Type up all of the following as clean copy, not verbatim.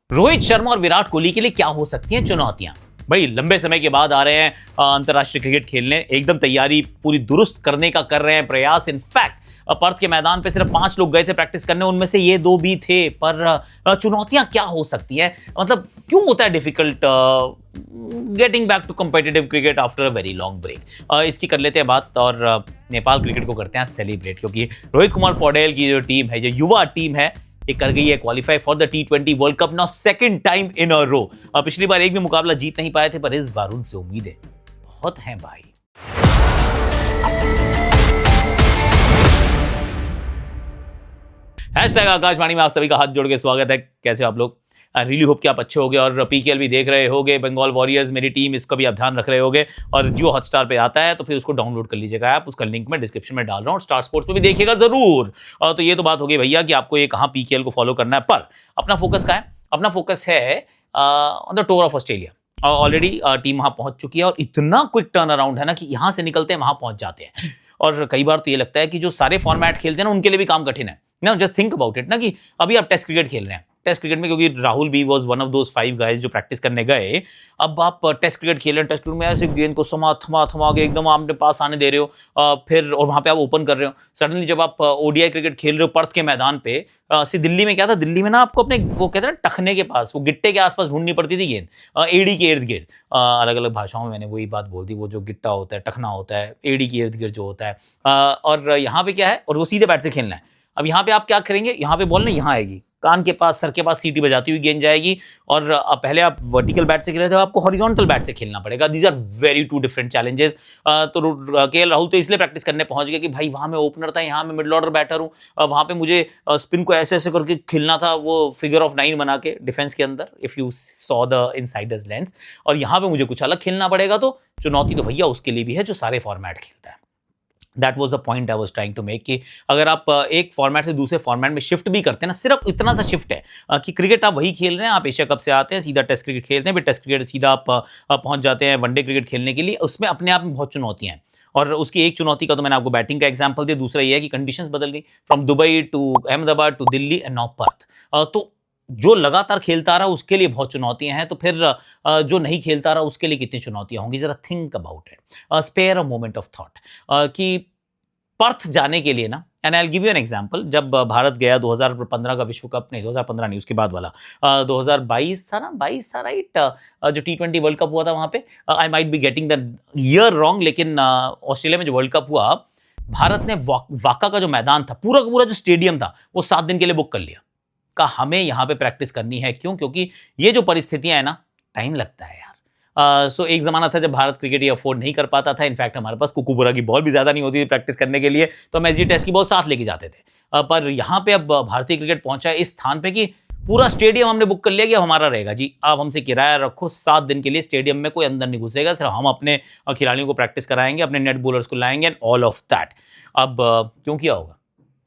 रोहित शर्मा और विराट कोहली के लिए क्या हो सकती हैं चुनौतियां? भाई लंबे समय के बाद आ रहे हैं अंतर्राष्ट्रीय क्रिकेट खेलने, एकदम तैयारी पूरी दुरुस्त करने का कर रहे हैं प्रयास। इनफैक्ट पर्थ के मैदान पे सिर्फ 5 लोग गए थे प्रैक्टिस करने, उनमें से ये 2 भी थे। पर चुनौतियां क्या हो सकती हैं? मतलब क्यों होता है difficult getting back to competitive cricket after a very long break? इसकी कर लेते हैं बात और नेपाल क्रिकेट को करते हैं सेलिब्रेट, क्योंकि रोहित कुमार पौडेल की जो टीम है, जो युवा टीम है, ये कर गई है qualify for the T20 world cup now second time in a row. पिछली बार एक भी मुकाबला जीत नहीं पाए थे, पर इस बार उनसे उम्मीदें बहुत हैं भाई। हैशटैग आकाशवाणी में आप सभी का हाथ जोड़ के स्वागत है। कैसे हो आप लोग? आई रियली होप कि आप अच्छे होगे और पीकेएल भी देख रहे होगे। बंगाल वॉरियर्स मेरी टीम, इसका भी आप ध्यान रख रहे होगे। और जियो हॉटस्टार पे आता है तो फिर उसको डाउनलोड कर लीजिएगा ऐप, उसका लिंक मैं डिस्क्रिप्शन में डाल रहा हूँ। और स्टार स्पोर्ट्स पे भी देखिएगा जरूर। तो ये तो बात हो गई भैया कि आपको ये कहाँ पीकेएल को फॉलो करना है, पर अपना फोकस क्या है? अपना फोकस है on the tour of Australia. Already team वहां पहुंच चुकी है और इतना क्विक टर्न अराउंड है ना कि यहां से निकलते हैं वहां पहुंच जाते हैं। और कई बार तो ये लगता है कि जो सारे फॉर्मेट खेलते हैं ना, उनके लिए भी काम कठिन है ना। जस्ट थिंक अबाउट इट ना, कि अभी आप टेस्ट क्रिकेट खेल रहे हैं। टेस्ट क्रिकेट में क्योंकि राहुल भी was one of those 5 guys जो प्रैक्टिस करने गए। अब आप टेस्ट क्रिकेट खेल रहे हैं, टेस्ट क्रिकेट में ऐसे गेंद को थमा के एकदम आपने पास आने दे रहे हो, फिर और वहां पे आप ओपन कर रहे हो। सडनली जब आप ओडीआई क्रिकेट खेल रहे हो पर्थ के मैदान पे, दिल्ली में क्या था, दिल्ली में ना आपको अपने वो कहते हैं ना टखने के पास, वो गिट्टे के आसपास ढूंढनी पड़ती थी गेंद, एडी के इर्द गिर्द। अलग अलग भाषाओं में मैंने वही बात बोल दी, वो जो गिट्टा होता है, टखना होता है, एडी के इर्द गिर्द जो होता है। और यहाँ पे क्या है, और वो सीधे बैट से खेलना है। अब यहाँ पे आप क्या करेंगे, यहाँ पे बॉल ना यहाँ आएगी, कान के पास, सर के पास सीटी बजाती हुई गेंद जाएगी। और पहले आप वर्टिकल बैट से खेल रहे थे, आपको हॉरिजॉन्टल बैट से खेलना पड़ेगा। These are very two different challenges. तो केएल राहुल तो इसलिए प्रैक्टिस करने पहुंच गया कि भाई वहां मैं ओपनर था, यहाँ मैं मिडिल ऑर्डर बैटर हूँ। वहां पे मुझे स्पिन को ऐसे ऐसे करके खेलना था, वो फिगर ऑफ 9 बना के डिफेंस के अंदर, if you saw the Insiders lens. और यहाँ पे मुझे कुछ अलग खेलना पड़ेगा। तो चुनौती तो भैया उसके लिए भी है जो सारे फॉर्मेट खेलता है। That was the point I was trying to make, कि अगर आप एक फॉर्मेट से दूसरे फॉर्मेट में शिफ्ट भी करते हैं ना, सिर्फ इतना सा शिफ्ट है कि क्रिकेट आप वही खेल रहे हैं, आप एशिया कप से आते हैं सीधा टेस्ट क्रिकेट खेलते हैं, फिर टेस्ट क्रिकेट सीधा आप पहुंच जाते हैं वनडे क्रिकेट खेलने के लिए। उसमें अपने आप में बहुत चुनौतियां हैं। और उसकी एक चुनौती का तो मैंने आपको बैटिंग का एग्जांपल दिया, दूसरा ये है कि कंडीशंस बदल गई, from Dubai to Ahmedabad to Delhi and now Perth. तो जो लगातार खेलता रहा उसके लिए बहुत चुनौतियां हैं, तो फिर जो नहीं खेलता रहा उसके लिए कितनी चुनौतियां होंगी, जरा think about it, spare a moment of thought. कि पर्थ जाने के लिए ना, and I will give you an example, जब भारत गया 2015 का विश्व कप, नहीं 2015 नहीं, उसके बाद वाला 2022 था ना, 22 था राइट, जो T20 वर्ल्ड कप हुआ था वहां पे। I might be getting the year wrong, लेकिन ऑस्ट्रेलिया में जो वर्ल्ड कप हुआ, भारत ने वाका का जो मैदान था, पूरा का पूरा जो स्टेडियम था, वो 7 दिन के लिए बुक कर लिया। कहा हमें यहाँ पे प्रैक्टिस करनी है। क्यों? क्योंकि ये जो परिस्थितियां है ना, टाइम लगता है यार। सो एक जमाना था जब भारत क्रिकेट ये अफोर्ड नहीं कर पाता था। इनफैक्ट हमारे पास कुकुबरा की बॉल भी ज्यादा नहीं होती थी प्रैक्टिस करने के लिए, तो हम एसजी टेस्ट की बॉल साथ लेके जाते थे। पर यहाँ पे अब भारतीय क्रिकेट पहुंचा है इस स्थान पे कि पूरा स्टेडियम हमने बुक कर लिया कि हमारा रहेगा जी, आप हमसे किराया रखो 7 दिन के लिए, स्टेडियम में कोई अंदर नहीं घुसेगा, सिर्फ हम अपने खिलाड़ियों को प्रैक्टिस कराएंगे, अपने नेट बॉलर्स को लाएंगे एंड ऑल ऑफ दैट। अब क्यों किया होगा?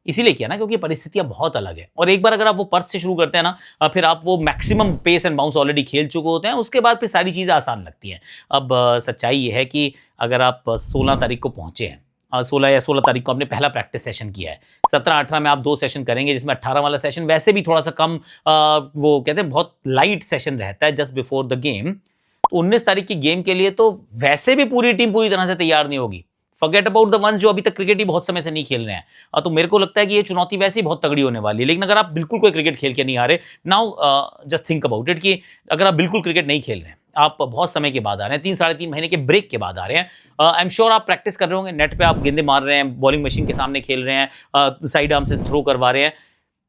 इसीलिए किया ना क्योंकि परिस्थितियां बहुत अलग है। और एक बार अगर आप वो पर्थ से शुरू करते हैं ना, फिर आप वो maximum pace and bounce already खेल चुके होते हैं, उसके बाद फिर सारी चीज़ें आसान लगती हैं। अब सच्चाई ये है कि अगर आप 16 तारीख को पहुंचे हैं, 16 या 16 तारीख को आपने पहला प्रैक्टिस सेशन किया है, 17-18 में आप 2 सेशन करेंगे, जिसमें 18 वाला सेशन वैसे भी थोड़ा सा कम, वो कहते हैं बहुत लाइट सेशन रहता है जस्ट बिफोर द गेम। 19 तारीख की गेम के लिए तो वैसे भी पूरी टीम पूरी तरह से तैयार नहीं होगी। फॉरगेट अबाउट द वंस जो अभी तक क्रिकेट ही बहुत समय से नहीं खेल रहे हैं। तो मेरे को लगता है कि ये चुनौती वैसे ही बहुत तगड़ी होने वाली है। लेकिन अगर आप बिल्कुल कोई क्रिकेट खेल के नहीं आ रहे, now just think about it, कि अगर आप बिल्कुल क्रिकेट नहीं खेल रहे हैं, आप बहुत समय के बाद आ रहे हैं, 3-3.5 महीने के ब्रेक के बाद आ रहे हैं, आई एम श्योर आप प्रैक्टिस कर रहे होंगे, नेट पे आप गेंदे मार रहे हैं, बॉलिंग मशीन के सामने खेल रहे हैं, साइड आर्म से थ्रो करवा रहे हैं,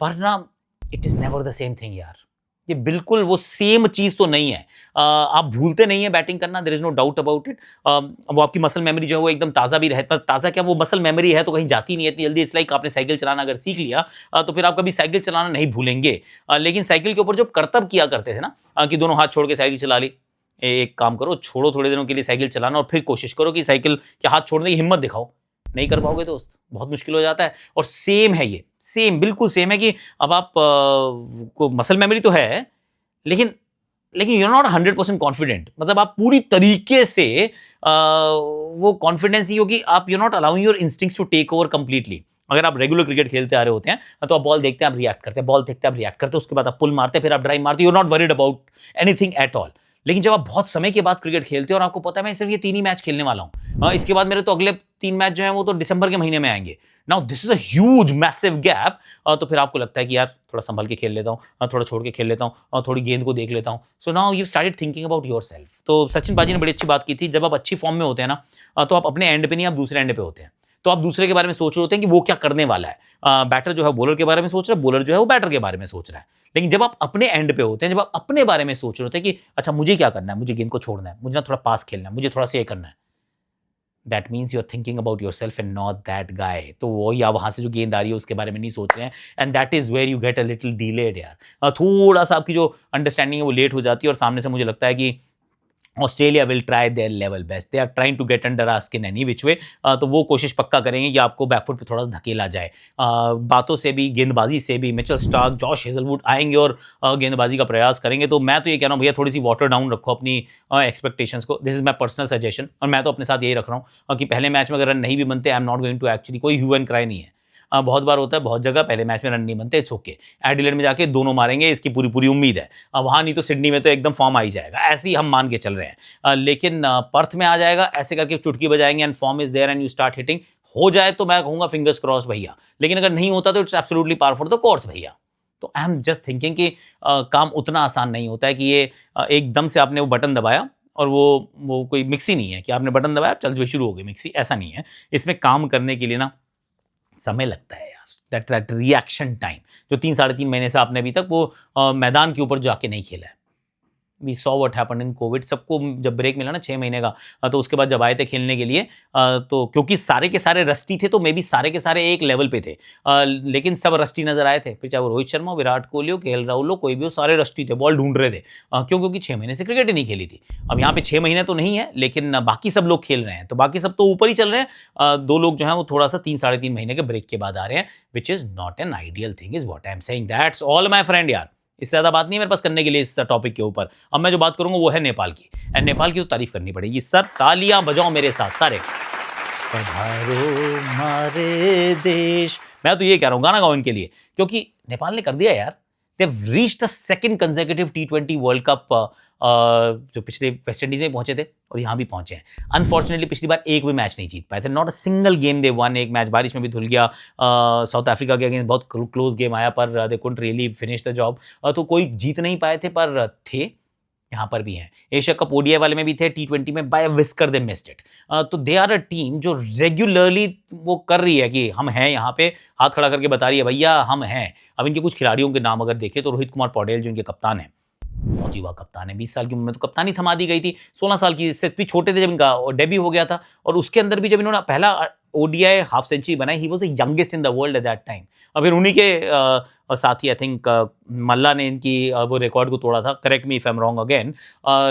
पर ना it is never the same thing यार। ये बिल्कुल वो सेम चीज तो नहीं है। आप भूलते नहीं है बैटिंग करना, there is no doubt about it. वो आपकी मसल मेमोरी जो है वो एकदम ताज़ा भी रहता है। ताज़ा क्या, वो मसल मेमोरी है तो कहीं जाती नहीं है इतनी जल्दी। इट्स लाइक आपने साइकिल चलाना अगर सीख लिया तो फिर आप कभी साइकिल चलाना नहीं भूलेंगे। लेकिन साइकिल के ऊपर जो करतब किया करते थे ना, कि दोनों हाथ छोड़ के साइकिल चला ली, एक काम करो, छोड़ो थोड़े दिनों के लिए साइकिल चलाना और फिर कोशिश करो कि साइकिल के हाथ छोड़ने की हिम्मत दिखाओ। नहीं कर पाओगे दोस्त, बहुत मुश्किल हो जाता है। और सेम है ये, सेम बिल्कुल सेम है कि अब आप को मसल मेमोरी तो है, लेकिन यू आर नॉट 100% कॉन्फिडेंट। मतलब आप पूरी तरीके से वो कॉन्फिडेंस ही होगी, आप you not allowing your instincts to take over completely. अगर आप रेगुलर क्रिकेट खेलते आ रहे होते हैं तो आप बॉल देखते हैं, आप रिएक्ट करते हैं, बॉल देखते हैं, आप रिएक्ट करते हैं, उसके बाद आप पुल मारते हैं, फिर आप ड्राइव मारते, you are not worried about anything at all. लेकिन जब आप बहुत समय के बाद क्रिकेट खेलते हो और आपको पता है मैं सिर्फ ये 3 ही मैच खेलने वाला हूं, इसके बाद मेरे तो अगले 3 मैच जो है वो तो दिसंबर के महीने में आएंगे, now this is a huge massive gap, तो फिर आपको लगता है कि यार थोड़ा संभल के खेल लेता हूँ, थोड़ा छोड़ के खेल लेता हूँ, और थोड़ी गेंद को देख लेता हूँ। So now you started thinking about yourself. तो सचिन पाजी ने बड़ी अच्छी बात की थी, जब आप अच्छी फॉर्म में होते हैं ना, तो आप अपने एंड पे नहीं, आप दूसरे एंड पे होते हैं, तो आप दूसरे के बारे में सोच रहे होते हैं कि वो क्या करने वाला है। बैटर जो है बॉलर के बारे में सोच रहा है, बॉलर जो है वो बैटर के बारे में सोच रहा है। लेकिन जब आप अपने एंड पे होते हैं, जब आप अपने बारे में सोच रहे होते हैं कि अच्छा मुझे क्या करना है, मुझे गेंद को छोड़ना है, मुझे ना थोड़ा पास खेलना है, मुझे थोड़ा सा ये करना है, that means you are thinking about yourself and not that guy. तो वो या वहां से जो गेंद आ रही है उसके बारे में नहीं सोच रहे हैं, and that is where you get a little delayed यार। थोड़ा सा आपकी जो अंडरस्टैंडिंग है वो लेट हो जाती है, और सामने से मुझे लगता है कि Australia will try their level best, they are trying to get under our skin any which way. तो वो कोशिश पक्का करेंगे कि आपको बैकफुट पे थोड़ा धकेला जाए, बातों से भी, गेंदबाजी से भी। मिचेल स्टार्क, जॉश हेजलवुड आएंगे और गेंदबाजी का प्रयास करेंगे। तो मैं तो ये कह रहा हूँ भैया थोड़ी सी वाटर डाउन रखो अपनी एक्सपेक्टेशंस को, this is my personal suggestion. और मैं तो अपने साथ यही रख रहा हूँ कि पहले मैच में अगर रन नहीं भी बनते, I am not going to actually, कोई ह्यू एंड क्राई नहीं है। बहुत बार होता है, बहुत जगह पहले मैच में रन नहीं बनते, इट्स ओके, एडिलेड में जाके दोनों मारेंगे, इसकी पूरी पूरी उम्मीद है। वहां नहीं तो सिडनी में तो एकदम फॉर्म आ ही जाएगा, ऐसे ही हम मान के चल रहे हैं। लेकिन पर्थ में आ जाएगा, ऐसे करके चुटकी बजाएंगे and form is there and you start hitting, हो जाए तो मैं कहूंगा फिंगर्स क्रॉस भैया। लेकिन अगर नहीं होता तो it's absolutely par for the course भैया। तो आई एम जस्ट थिंकिंग कि काम उतना आसान नहीं होता है कि ये एकदम से आपने वो बटन दबाया और वो कोई मिक्सी नहीं है कि आपने बटन दबाया चल शुरू हो गई मिक्सी, ऐसा नहीं है। इसमें काम करने के लिए ना समय लगता है यार, दैट रिएक्शन टाइम जो 3-3.5 महीने से आपने अभी तक वो मैदान के ऊपर जाके नहीं खेला है। We saw what happened in COVID. सबको जब ब्रेक मिला ना 6 महीने का, तो उसके बाद जब आए थे खेलने के लिए, तो क्योंकि सारे के सारे रस्टी थे, तो मे बी सारे के सारे एक लेवल पे थे, लेकिन सब रस्टी नजर आए थे। फिर चाहे वो रोहित शर्मा, विराट कोहली हो, केएल राहुल हो, कोई भी हो, सारे रस्टी थे, बॉल ढूंढ रहे थे। क्यों? क्योंकि 6 महीने से क्रिकेट ही नहीं खेली थी। अब यहाँ पे 6 महीने तो नहीं है, लेकिन बाकी सब लोग खेल रहे हैं, तो बाकी सब तो ऊपर ही चल रहे हैं। 2 लोग जो हैं वो थोड़ा सा 3-3.5 महीने के ब्रेक के बाद आ रहे हैं, which is not an ideal thing, is what I am saying. That's all my friend यार, इससे ज्यादा बात नहीं है मेरे पास करने के लिए इस टॉपिक के ऊपर। अब मैं जो बात करूंगा वो है नेपाल की, एंड नेपाल की तो तारीफ करनी पड़ेगी। सब तालियां बजाओ मेरे साथ सारे। पधारो मारे देश, मैं तो ये कह रहा हूं गाना गाओ इनके लिए, क्योंकि नेपाल ने कर दिया यार। They've reached the second consecutive T20 world cup, जो पिछले वेस्ट इंडीज में पहुंचे थे और यहां भी पहुंचे हैं। अनफॉर्चुनेटली पिछली बार एक भी मैच नहीं जीत पाए थे, not a single game they one. एक मैच बारिश में भी धुल गया, साउथ अफ्रीका के अगेंस्ट बहुत क्लोज गेम आया, पर they couldn't really finish the job. तो कोई जीत नहीं पाए थे, पर थे यहाँ पर भी हैं। एशिया कप ओडीआई वाले में भी थे, T20 में by whisker they missed it. तो दे आर अ टीम जो रेगुलरली वो कर रही है कि हम हैं यहाँ पे, हाथ खड़ा करके बता रही है भैया हम हैं। अब इनके कुछ खिलाड़ियों के नाम अगर देखें तो रोहित कुमार पौडेल जो इनके कप्तान हैं, बहुत युवा कप्तान है, 20 साल की उम्र में तो कप्तानी थमा दी गई थी। 16 साल की से भी छोटे थे जब इनका डेब्यू हो गया था, और उसके अंदर भी जब इन्होंने पहला ओडीआई हाफ सेंचुरी बनाई, he was the youngest in the world at that time. और फिर उन्हीं के साथ ही आई थिंक मल्ला ने इनकी वो रिकॉर्ड को तोड़ा था, correct me if I am wrong again.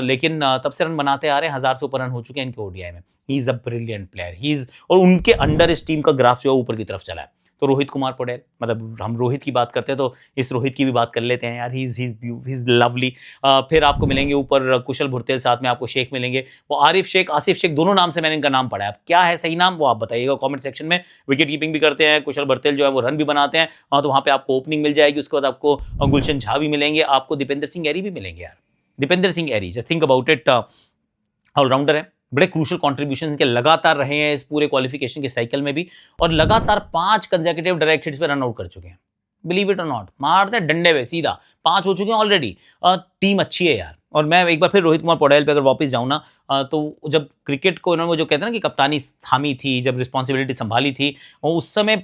लेकिन तब से रन बनाते आ रहे हैं, 1000 से ऊपर रन हो चुके हैं इनके ओडीआई में। He is a brilliant player, he is, और उनके अंडर इस टीम का ग्राफ जो है ऊपर की तरफ चला है। तो रोहित कुमार पौडेल, मतलब हम रोहित की बात करते हैं तो इस रोहित की भी बात कर लेते हैं यार, ही इज लवली। फिर आपको मिलेंगे ऊपर कुशल भुरतेल, साथ में आपको शेख मिलेंगे, वो आरिफ शेख, आसिफ शेख, दोनों नाम से मैंने इनका नाम पढ़ा है। अब क्या है सही नाम वो आप बताइएगा कमेंट सेक्शन में। विकेट कीपिंग भी करते हैं कुशल भुरतेल, जो है वो रन भी बनाते हैं, तो वहां पे आपको ओपनिंग मिल जाएगी। उसके बाद आपको गुलशन झा भी मिलेंगे, आपको दीपेंद्र सिंह एरी भी मिलेंगे यार। Dipendra Singh Airee, just think about it, allrounder है, बड़े क्रूशल कॉन्ट्रीब्यूशन के लगातार रहे हैं इस पूरे क्वालिफिकेशन के साइकिल में भी, और लगातार 5 कंसेक्यूटिव डायरेक्ट हिट्स पे रन आउट कर चुके हैं। बिलीव इट और नॉट, मारते हैं डंडे पे सीधा, 5 हो चुके हैं ऑलरेडी। टीम अच्छी है यार। और मैं एक बार फिर रोहित कुमार पौडेल पे अगर वापस जाऊं ना, तो जब क्रिकेट को इन्होंने जो कहते हैं ना कि कप्तानी थामी थी, जब रिस्पॉन्सिबिलिटी संभाली थी, और उस समय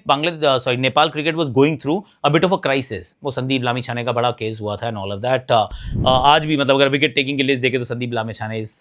Nepal cricket was going through a bit of a crisis. वो संदीप लामिछाने का बड़ा केस हुआ था एंड ऑल ऑफ दैट। आज भी मतलब अगर विकेट टेकिंग की लिस्ट देखे तो संदीप लामिछाने इज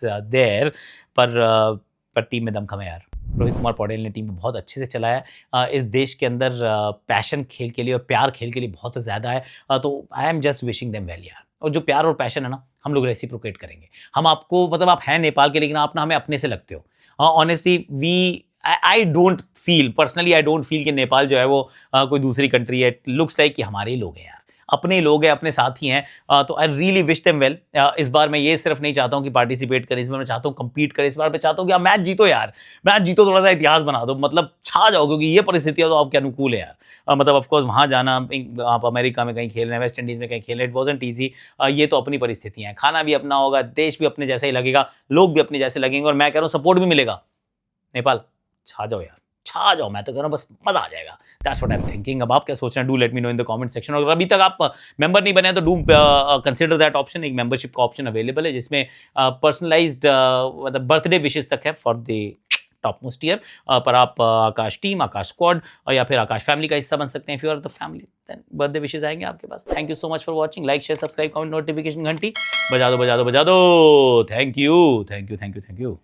देयर, पर टीम में दमखम है यार। रोहित कुमार पौडेल ने टीम को बहुत अच्छे से चलाया। इस देश के अंदर पैशन खेल के लिए और प्यार खेल के लिए बहुत ज़्यादा है। तो I am just wishing them well यार। और जो प्यार और पैशन है ना, हम लोग रेसिप्रोकेट करेंगे। हम आपको, मतलब आप हैं नेपाल के, लेकिन आप ना हमें अपने से लगते हो। Honestly I don't feel personally, I don't feel कि नेपाल जो है वो कोई दूसरी कंट्री है। लुक्स लाइक कि हमारे ही लोग हैं यार। अपने लोग हैं, अपने साथी हैं, तो I really wish them well. इस बार मैं ये सिर्फ नहीं चाहता हूँ कि पार्टिसिपेट करें, इस बार मैं चाहता हूँ कम्पीट करें, इस बार मैं चाहता हूँ कि आप मैच जीतो यार, मैच जीतो, थोड़ा सा इतिहास बना दो, मतलब छा जाओ, क्योंकि ये परिस्थितियां तो आपके अनुकूल है यार। मतलब ऑफकोर्स वहाँ जाना, आप अमेरिका में कहीं खेल रहे हैं, वेस्ट इंडीज में कहीं खेल रहे हैं, इट वॉजंट ईजी। ये तो अपनी परिस्थितियां हैं, खाना भी अपना होगा, देश भी अपने जैसे ही लगेगा, लोग भी अपने जैसे लगेंगे, और मैं कह रहा हूँ सपोर्ट भी मिलेगा। नेपाल छा जाओ यार, छा जाओ, मैं तो कह रहा हूँ बस मजा आ जाएगा। That's what I am thinking. अब आप क्या सोच रहे हैं, do let me know in the comment section. और अभी तक आप मेंबर नहीं बने हैं तो डू कंसिडर दैट ऑप्शन। एक मेंबरशिप का ऑप्शन अवेलेबल है जिसमें पर्सनलाइज्ड मतलब बर्थडे विशेष तक है for the top most year. पर आप आकाश टीम, आकाश स्क्वाड और या फिर आकाश फैमिली का हिस्सा बन सकते हैं। If you are the family then birthday wishes आएंगे आपके पास। Thank you so much for watching. Like share subscribe comment notification घंटी बजा दो बजा दो बजा दो। Thank you thank you thank you thank you.